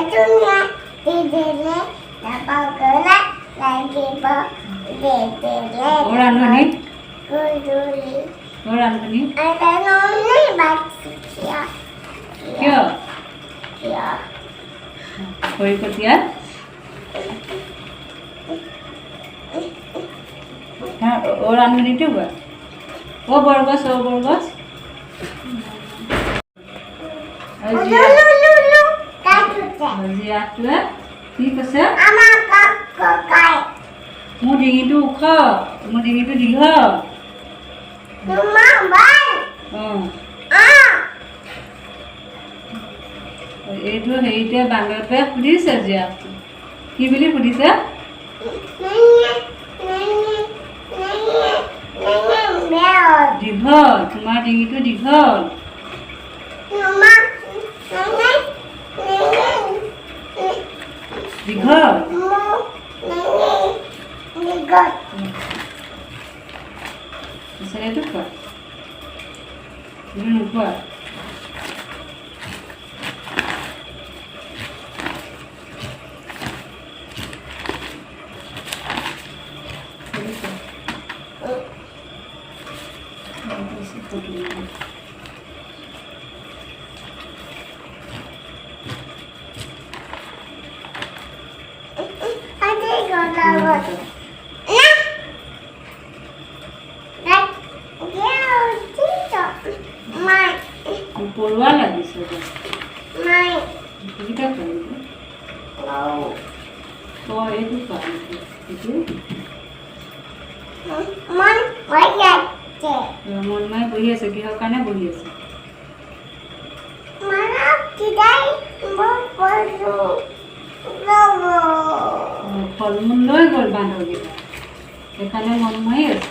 Batunya tidurnya dapat gelap lagi berdele. Orang ni? Guruli. Orang ni? Ada noni batu ya. Kyo? Ya. Kau ikut dia? Orang ni juga? Oh borgos, oh borgos. Lulu. Kacute. Azia tu eh? ঠিক আছে আমার কাকাই মোৰ ডিঙিটো ওখ মোৰ ডিঙিটো দীঘল তোমাৰ ভাই আ এইটো হেৰিতে বান্দৰটোৱে সুধিছে জীয়া কি বুলি সুধিছে দীঘল তোমাৰ ডিঙিটো দীঘল দীঘল এইটো কোৱা নোকোৱা পৰুৱা লাগিছে এইকেইটা কৰিম এইটো কোৱা এইটো মনমাই বহি আছে কিহৰ কাৰণে বহি আছে ফল মূল লৈ গ'ল বান্দৰকেইটা সেইকাৰণে মনমাই আছে